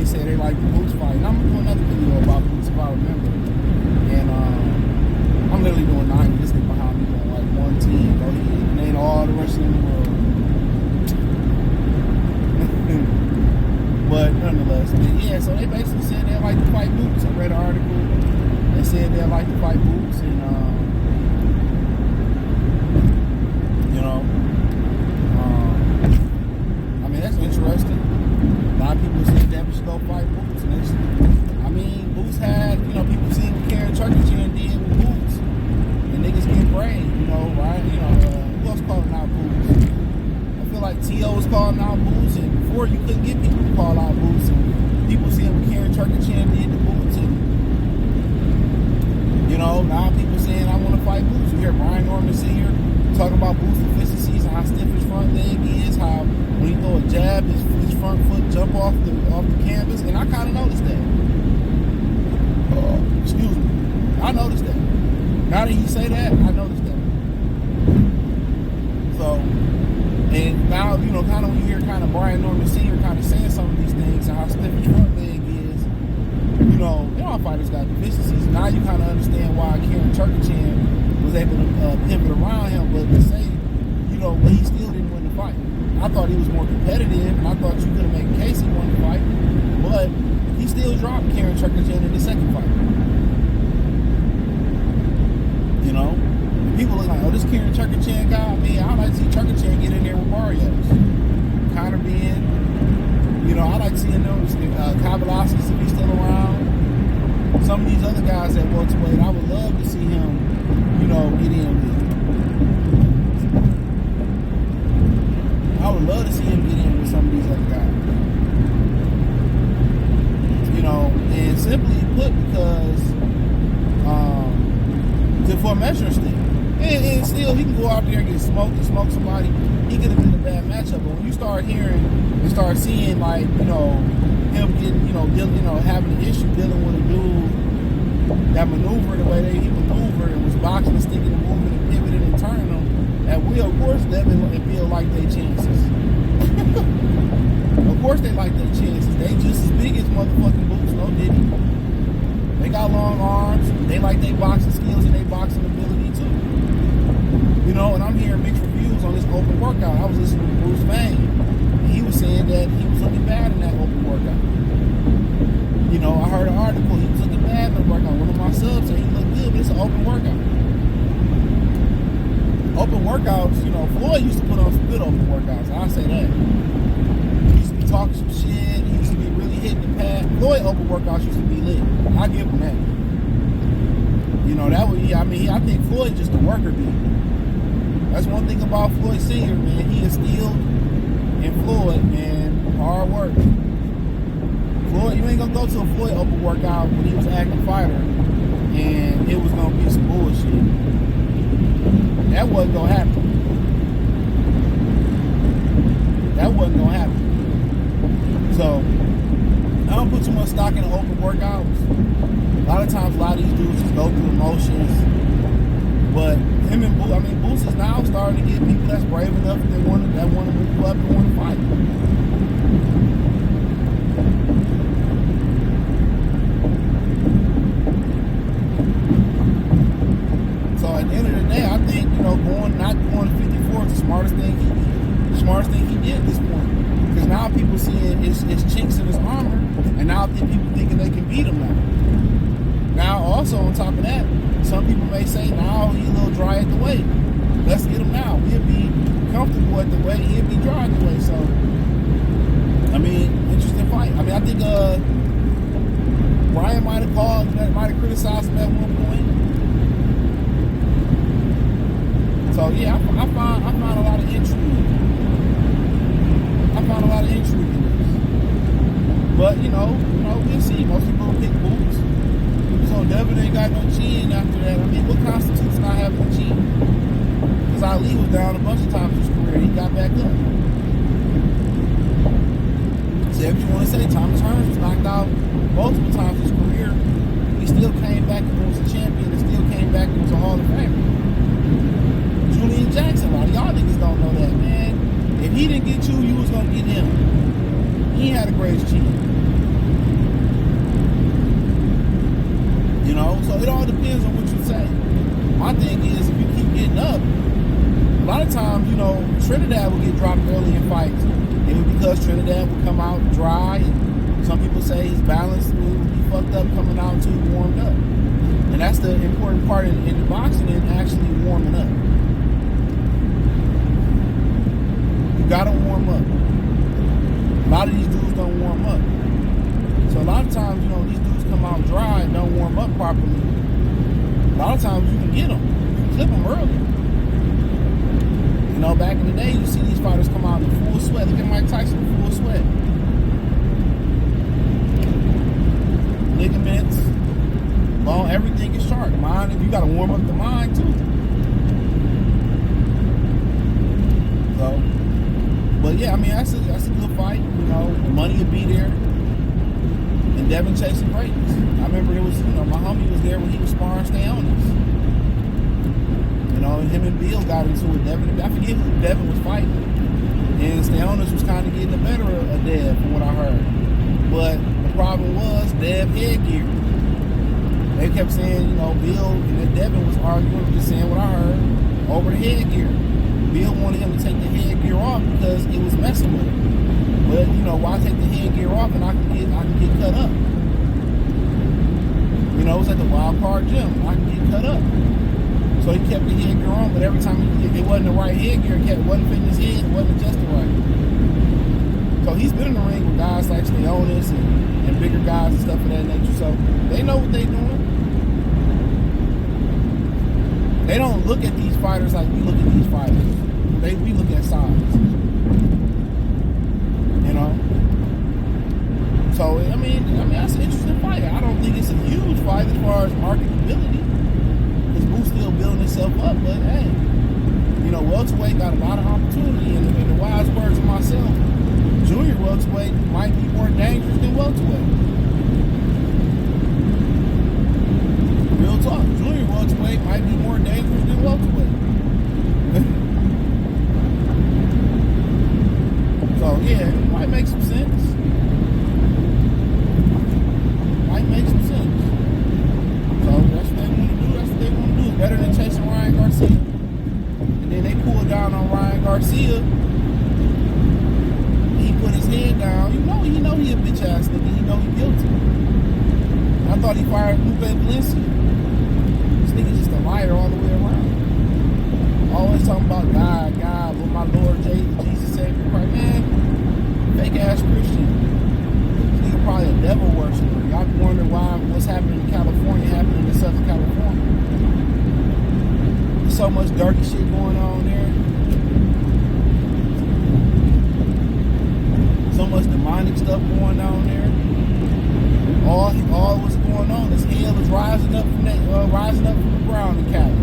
say they like the Boots fight. And I'm gonna do another video about Boots if I remember. And I'm literally doing 9 this thing behind me on like one team. Go ahead and ain't all the rest of the world. But nonetheless, yeah. So they basically said they like to fight Boots. I read an article. They said they like to fight Boots, and you know, I mean that's interesting. A lot of people said Devin should go fight Boots, and it's, I mean, Boots had, you know, people seen what Karen Turkington did with Boots, and niggas get brave, you know, right? You know, who else calling out Boots? I feel like T.O. was calling out Boots, and before you couldn't get people to call out Boots, and people seeing what Karen Turkington did to Boots, and you know, now people saying I want to fight Boots. You hear Brian Norman Sr. talking about Boots' deficiencies, how stiff his front leg is, how when he throw a jab, his front foot jump off the canvas, and I kind of noticed that. Excuse me, I noticed that. Now that you say that, I noticed that. So, and now, you know, kind of when you hear kind of Brian Norman Sr. kind of saying some of these things and how stiff his front leg is, you know all fighters got deficiencies. Now you kind of understand why Karen Turkington was able to pivot around him, but to say, you know, but he still didn't win the fight. I thought he was more competitive, and I thought you could have made a case he won the fight, but he still dropped Karen Turkington in the second fight. You know, and people look like, oh, this Karen Turkington guy. I mean, I'd like to see Turkington get in there with Barrios, kind of being, you know, I like seeing those Kavalauskas if he's still around. Some of these other guys at welterweight, I would love to see him, you know, get in with. I would love to see him get in with some of these other guys. You know, and simply put, because for a measuring stick. And still, he can go out there and get smoked and smoke somebody. He could have been a bad matchup. But when you start hearing and start seeing, like, you know, him getting, you know, having an issue dealing with a dude that maneuvered the way that he maneuvered and was boxing and sticking and moving and pivoting and turning them at will, of course, Devin and Bill like their chances. Of course they like their chances. They just as big as motherfucking Boots, no diddy. They got long arms. They like their boxing skills and their boxing ability too. You know, and I'm hearing mixed reviews on this open workout. I was listening to Bruce Vane, and he was saying that he was looking bad in that open workout. You know, I heard an article, he was looking bad in the workout. One of my subs said he looked good, but it's an open workout. Open workouts, you know, Floyd used to put on some good open workouts. I'll say that. He used to be talking some shit. He used to be really hitting the pad. Floyd open workouts used to be lit. I give him that. You know, that was, I mean, I think Floyd just a worker bee. That's one thing about Floyd Sr., man. He instilled in Floyd, man, hard work. Floyd, you ain't gonna go to a Floyd open workout when he was an active fighter and it was gonna be some bullshit. That wasn't gonna happen. That wasn't gonna happen. So, I don't put too much stock in the open workouts. A lot of times, a lot of these dudes just go through emotions. But him and Boots, I mean, Boots is now starting to get people that's brave enough that want to move up and want to fight. So at the end of the day, I think, you know, not going to 54 is the smartest thing he did at this point. Because now people seeing his chinks in his armor, and now people thinking they can beat him now. Now, also on top of that, some people may say, now he's a little dry at the weight. Let's get him now. He'll be comfortable at the weight. He'll be dry at the weight. So, I mean, interesting fight. I mean, I think Brian might have criticized him at one point. So, yeah, I find a lot of intrigue. I found a lot of intrigue in this. But, you know, we'll see. Most people pick Boots. So Devin ain't got no chin after that. I mean, what constitutes not having a chin? Because Ali was down a bunch of times in his career. He got back up. Say what you want to say. Thomas Hearns was knocked out multiple times in his career. He still came back and was a champion and still came back and was a Hall of Famer. Julian Jackson, a lot of y'all niggas don't know that, man. If he didn't get you, you was going to get him. He had a great chin. my thing is, if you keep getting up, a lot of times, you know, Trinidad would get dropped early in fights. It was because Trinidad would come out dry, and some people say his balance would be fucked up coming out too warmed up. And that's the important part in the boxing, and actually warming up. You gotta warm up. A lot of these dudes don't warm up. So a lot of times, you know, these dudes come out dry and don't warm up properly. A lot of times you can get them. You can clip them early. You know, back in the day, you see these fighters come out in full sweat. Look at Mike Tyson in full sweat. Ligaments, bone, everything is sharp. Mind, you got to warm up the mind too. So, but yeah, I mean, that's a good fight. You know, the money will be there. And Devin chasing greatness. I remember it was, you know, my homie was there when he was sparring Ennis. You know, and him and Bill got into it. Devin, I forget who Devin was fighting. And Ennis was kind of getting the better of Dev, from what I heard. But the problem was Dev headgear. They kept saying, you know, Bill and then Devin was arguing, just saying what I heard, over the headgear. Bill wanted him to take the headgear off because it was messing with him. But, you know, why take the headgear off and I can get cut up? You know, it was at the wild card gym. I can get cut up. So he kept the headgear on, but every time it wasn't the right headgear, it wasn't fitting his head, it wasn't adjusted right. So he's been in the ring with guys like Ennis and bigger guys and stuff of that nature. So they know what they're doing. They don't look at these fighters like we look at these fighters. We look at size. You know? So, I mean, that's an interesting fight. I don't think it's a huge fight as far as marketability. Because Boo's still building itself up. But, hey, you know, welterweight got a lot of opportunity. And in the wise words of myself, junior welterweight might be more dangerous than welterweight. Real talk. Junior welterweight might be more dangerous than welterweight. So, yeah, it might make some sense. Might make some sense. So, that's what they want to do. That's what they want to do. It's better than chasing Ryan Garcia. And then they pulled down on Ryan Garcia. He put his head down. You know he a bitch ass nigga. You know he guilty. I thought he fired Lupe Valencia. This nigga's just a liar all the way around. Always talking about God, but my Lord Jesus Savior Christ. Man, fake ass Christian. This nigga probably a devil worshiper. Y'all be wondering why what's happening in California happening in Southern California. There's so much dirty shit going on there. So much demonic stuff going on there. All what's going on is hell is rising up from the ground in Cali.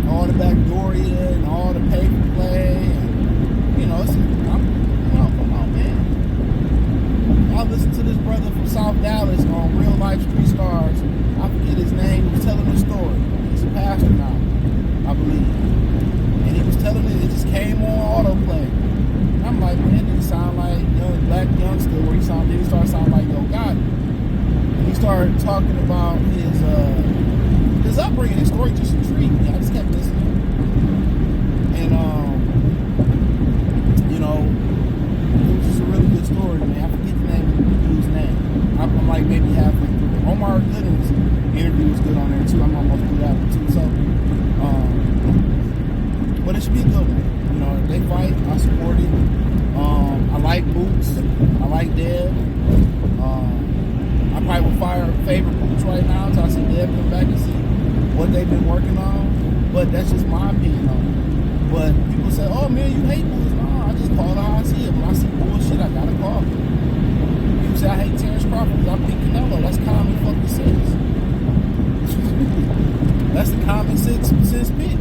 All the Backdoria and all the paper play, and you know, come on, man. I listened to this brother from South Dallas on Real Life Street Stars. I forget his name. He was telling a story. He's a pastor now, I believe. And he was telling it just came on autoplay. I'm like, man, it sound like young black youngster where he started sounding like Yo Gotti. And he started talking about his upbringing. His story just intrigued me. I just kept listening. And you know, it was just a really good story, man. I forget the name of the dude's name. I'm like maybe halfway through it. Omar Gooding's interview was good on there too. I'm almost through that one too. So but it should be a good one. You know, if they fight, I support it. I like Boots. I like Dev. I probably would favor Boots right now until I see Dev come back and see what they've been working on. But that's just my opinion on it. But people say, oh man, you hate Boots. No, I just call it how I see it. When I see bullshit, I gotta call it. People say I hate Terrence Crawford because I pick Canelo. That's common fucking sense. That's the common sense pick.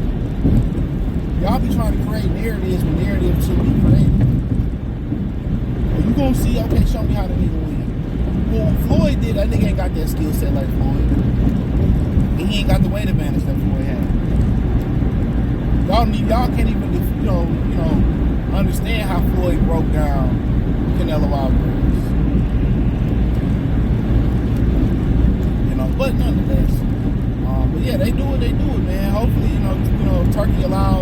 Y'all be trying to create narratives when narratives should be created. Well, you gonna see, okay, show me how the nigga win. Well, Floyd did, that nigga ain't got that skill set like Floyd. And he ain't got the weight advantage that Floyd had. Y'all can't even, you know, understand how Floyd broke down Canelo Alvarez. But nonetheless, but yeah, they do it, man. Hopefully,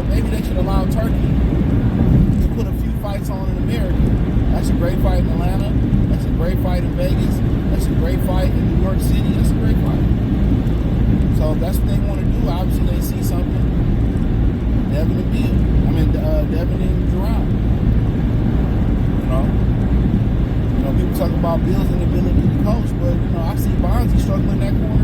maybe they should allow Turkey to put a few fights on in America. That's a great fight in Atlanta. That's a great fight in Vegas. That's a great fight in New York City. That's a great fight. So if that's what they want to do, obviously they see something. Devin and Jaron. People talk about Bill's inability to coach, but I see Bonzi struggling in that corner